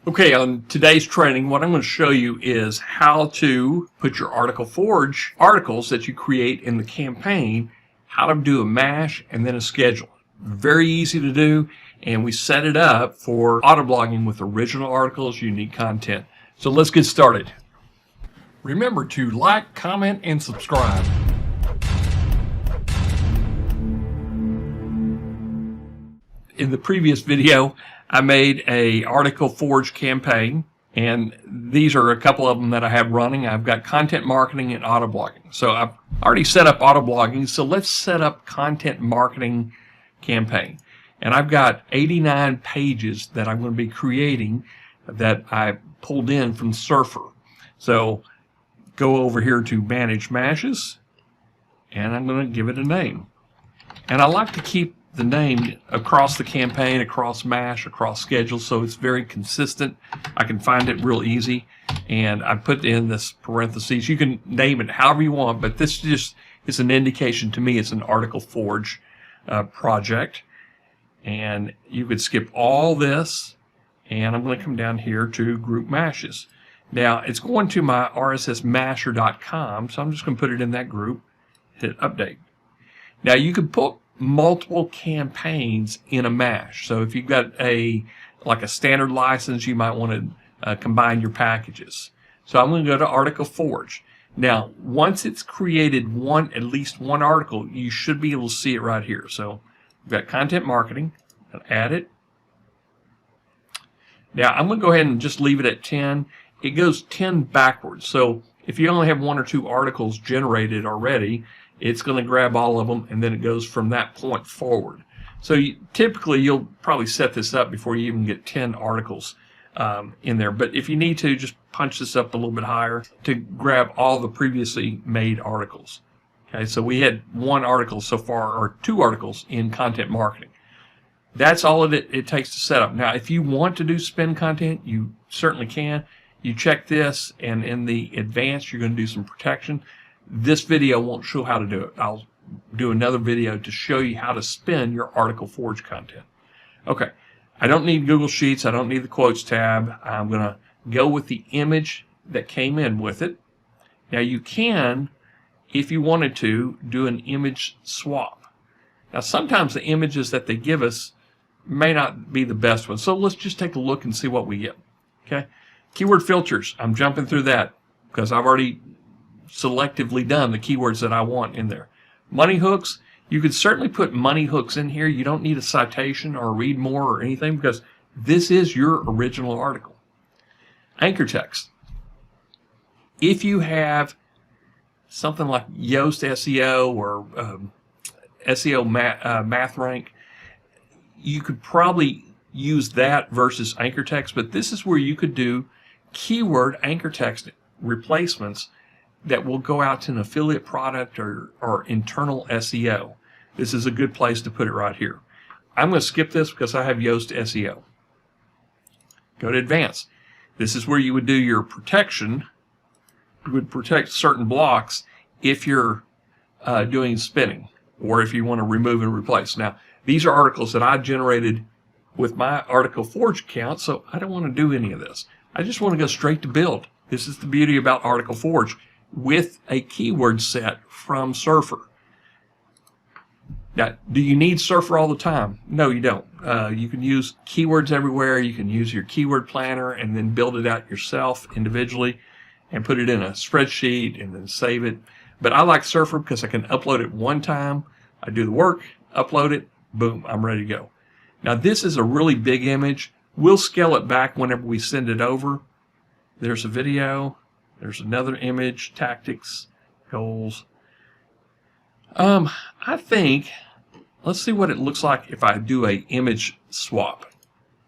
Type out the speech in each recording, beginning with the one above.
Okay, on today's training, what I'm going to show you is how to put your Article Forge articles that you create in the campaign, how to do a mash and then a schedule. Very easy to do, and we set it up for autoblogging with original articles, unique content. So let's get started. Remember to like, comment, and subscribe. In the previous video, I made a Article Forge campaign, and these are a couple of them that I have running. I've got content marketing and autoblogging. So I've already set up autoblogging, so let's set up content marketing campaign. And I've got 89 pages that I'm going to be creating that I pulled in from Surfer. So go over here to Manage Mashes, and I'm going to give it a name. And I like to keep the name across the campaign, across MASH, across schedule, so it's very consistent. I can find it real easy, and I put in this parentheses. You can name it however you want, but this just is an indication to me it's an Article Forge project. And you could skip all this, and I'm going to come down here to Group Mashes. Now, it's going to my RSSMasher.com, so I'm just going to put it in that group, hit Update. Now, you could put multiple campaigns in a mash. So if you've got like a standard license, you might want to combine your packages. So I'm going to go to Article Forge. Now, once it's created at least one article, you should be able to see it right here. So we've got content marketing, add it. Now I'm going to go ahead and just leave it at 10. It goes 10 backwards. So if you only have one or two articles generated already, it's going to grab all of them, and then it goes from that point forward. So typically, you'll probably set this up before you even get 10 articles in there. But if you need to, just punch this up a little bit higher to grab all the previously made articles. Okay, so we had one article so far, or two articles in content marketing. That's all it takes to set up. Now, if you want to do spin content, you certainly can. You check this, and in the advanced, you're going to do some protection. This video won't show how to do it. I'll do another video to show you how to spin your Article Forge content. Okay, I don't need Google Sheets. I don't need the quotes tab. I'm going to go with the image that came in with it. Now you can, if you wanted to, do an image swap. Now sometimes the images that they give us may not be the best ones. So let's just take a look and see what we get. Okay, keyword filters. I'm jumping through that because I've already selectively done the keywords that I want in there. Money hooks, you could certainly put money hooks in here. You don't need a citation or read more or anything because this is your original article. Anchor text. If you have something like Yoast SEO or SEO Math Rank, you could probably use that versus anchor text, but this is where you could do keyword anchor text replacements that will go out to an affiliate product or internal SEO. This is a good place to put it right here. I'm going to skip this because I have Yoast SEO. Go to Advanced. This is where you would do your protection. You would protect certain blocks if you're doing spinning or if you want to remove and replace. Now, these are articles that I generated with my Article Forge account, so I don't want to do any of this. I just want to go straight to build. This is the beauty about Article Forge with a keyword set from Surfer. Now, do you need Surfer all the time? No, you don't. You can use keywords everywhere. You can use your keyword planner and then build it out yourself individually and put it in a spreadsheet and then save it. But I like Surfer because I can upload it one time. I do the work, upload it, boom, I'm ready to go. Now, this is a really big image. We'll scale it back whenever we send it over. There's a video. There's another image, tactics, goals. I think, let's see what it looks like if I do an image swap.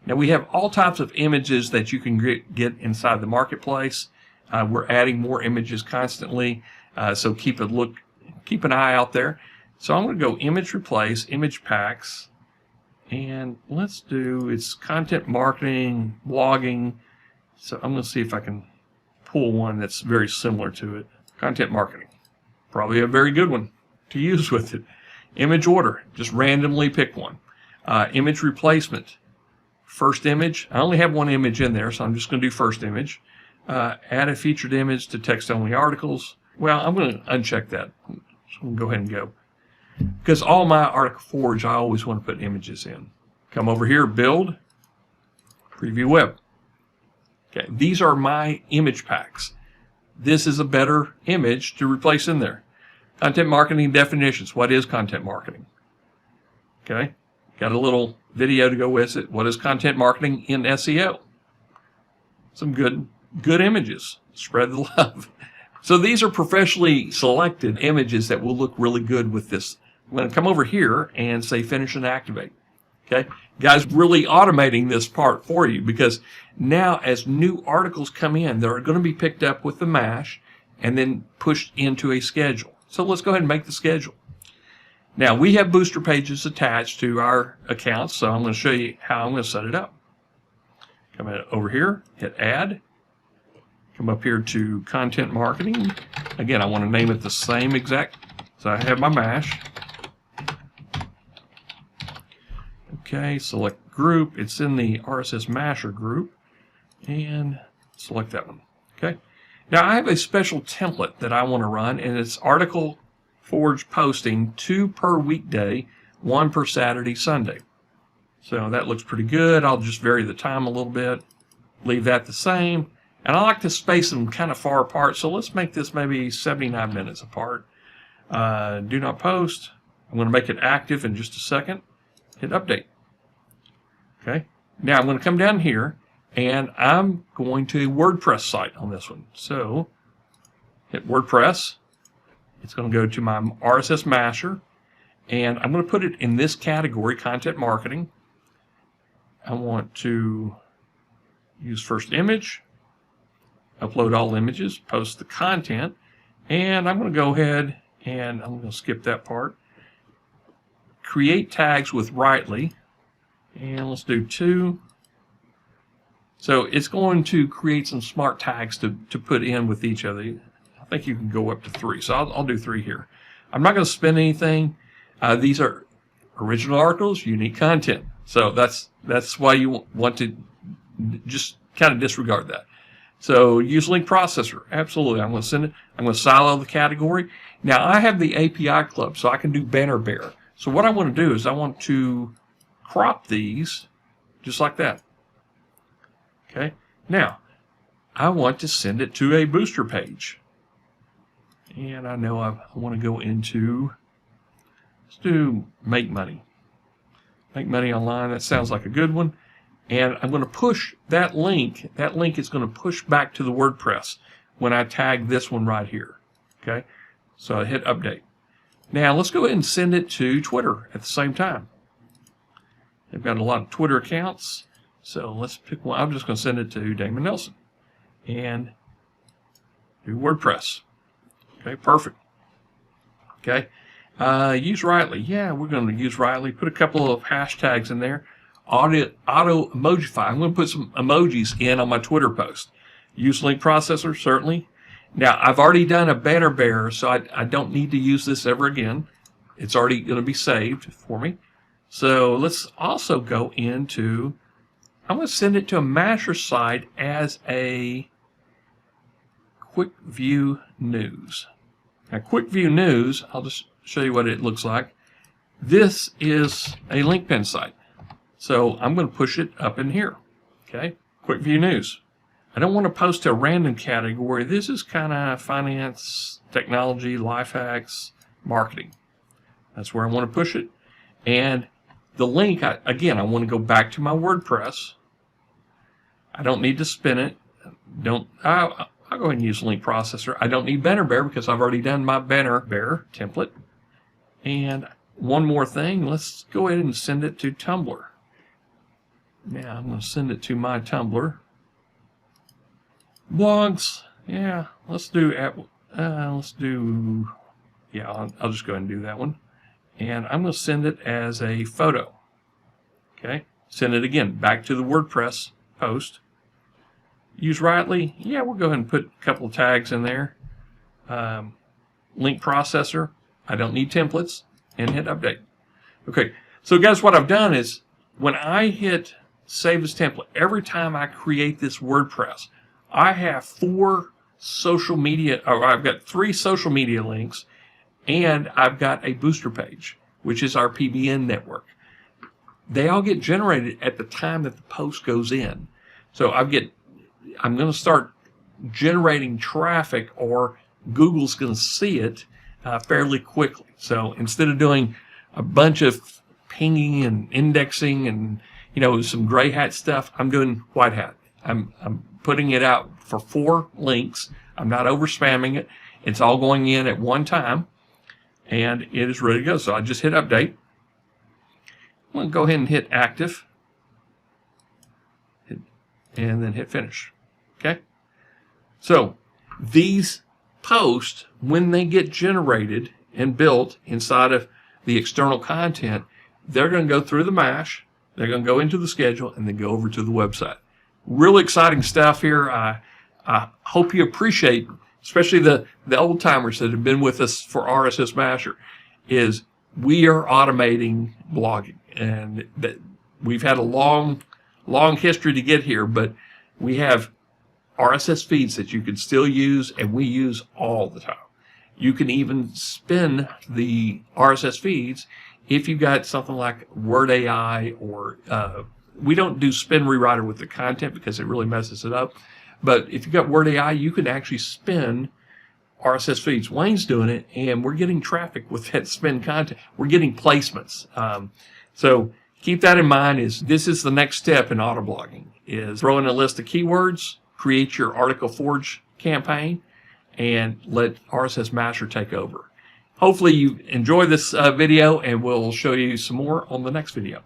Now we have all types of images that you can get inside the marketplace. We're adding more images constantly, so keep an eye out there. So I'm going to go image replace, image packs, and let's do, it's content marketing, blogging. So I'm going to see if I can pull one that's very similar to it. Content marketing, probably a very good one to use with it. Image order, just randomly pick one. Image replacement, first image. I only have one image in there, so I'm just going to do first image. Add a featured image to text-only articles. Well, I'm going to uncheck that. So I'm going to go ahead and go. Because all my article forwards, I always want to put images in. Come over here, build, preview web. Okay, these are my image packs. This is a better image to replace in there. Content marketing definitions. What is content marketing? Okay, got a little video to go with it. What is content marketing in SEO? Some good images. Spread the love. So these are professionally selected images that will look really good with this. I'm going to come over here and say finish and activate. Okay, guys, really automating this part for you, because now as new articles come in, they're going to be picked up with the mash and then pushed into a schedule. So let's go ahead and make the schedule. Now we have BoosterPages attached to our account, so I'm going to show you how I'm going to set it up. Come over here, hit add. Come up here to content marketing. Again, I want to name it the same exact. So I have my mash. Okay, select group. It's in the RSSMasher group. And select that one. Okay. Now I have a special template that I want to run, and it's article forge posting 2 per weekday, 1 per Saturday, Sunday. So that looks pretty good. I'll just vary the time a little bit. Leave that the same. And I like to space them kind of far apart, so let's make this maybe 79 minutes apart. Do not post. I'm going to make it active in just a second. Hit update. Okay. Now I'm going to come down here, and I'm going to a WordPress site on this one. So hit WordPress. It's going to go to my RSSMasher, and I'm going to put it in this category, content marketing. I want to use first image. Upload all images, post the content, and I'm going to go ahead and I'm going to skip that part. Create tags with Rightly, and let's do 2. So it's going to create some smart tags to put in with each other. I think you can go up to 3, so I'll do 3 here. I'm not going to spend anything. These are original articles, unique content. So that's why you want to just kind of disregard that. So use link processor. Absolutely. I'm going to send it. I'm going to silo the category. Now I have the API club, so I can do banner bear. So what I want to do is I want to crop these just like that. Okay. Now I want to send it to a booster page. And I know I want to go into, let's do make money. Make money online. That sounds like a good one. And I'm going to push that link. That link is going to push back to the WordPress when I tag this one right here. Okay. So I hit update. Now let's go ahead and send it to Twitter at the same time. They've got a lot of Twitter accounts. So let's pick one. I'm just going to send it to Damon Nelson. And do WordPress. Okay, perfect. Okay. Use Rightly. Yeah, we're going to use Rightly. Put a couple of hashtags in there. Auto emojify. I'm going to put some emojis in on my Twitter post. Use link processor, certainly. Now, I've already done a banner bearer, so I don't need to use this ever again. It's already going to be saved for me. So let's also go into, I'm going to send it to a Masher site as a quick view news. Now, quick view news, I'll just show you what it looks like. This is a link pin site. So I'm going to push it up in here. Okay, quick view news. I don't want to post to a random category. This is kind of finance, technology, life hacks, marketing. That's where I want to push it. And the link, again, I want to go back to my WordPress. I don't need to spin it. I'll go ahead and use link processor. I don't need banner bear because I've already done my banner bear template. And one more thing, let's go ahead and send it to Tumblr. Now I'm going to send it to my Tumblr. Blogs, yeah, I'll just go ahead and do that one. And I'm going to send it as a photo. Okay, send it again back to the WordPress post. Use Rightly, yeah, we'll go ahead and put a couple of tags in there. Link processor, I don't need templates, and hit update. Okay, so guys, what I've done is when I hit save as template. Every time I create this WordPress, I have 4 social media, or I've got 3 social media links, and I've got a booster page, which is our PBN network. They all get generated at the time that the post goes in. So I'm going to start generating traffic, or Google's going to see it fairly quickly. So instead of doing a bunch of pinging and indexing and some gray hat stuff, I'm doing white hat. I'm putting it out for 4 links. I'm not over spamming it. It's all going in at one time, and it is ready to go. So I just hit update. I'm going to go ahead and hit active, and then hit finish. Okay. So these posts, when they get generated and built inside of the external content, they're going to go through the mash, they're going to go into the schedule, and then go over to the website. Really exciting stuff here. I hope you appreciate, especially the old timers that have been with us for RSSMasher, is we are automating blogging, and that we've had a long history to get here, but we have RSS feeds that you can still use, and we use all the time. You can even spin the RSS feeds if you've got something like Word AI, or we don't do spin rewriter with the content because it really messes it up. But if you've got Word AI, you can actually spin RSS feeds. Wayne's doing it, and we're getting traffic with that spin content. We're getting placements. So keep that in mind. This is the next step in autoblogging, is throw in a list of keywords, create your Article Forge campaign, and let RSSMasher take over. Hopefully you enjoy this video, and we'll show you some more on the next video.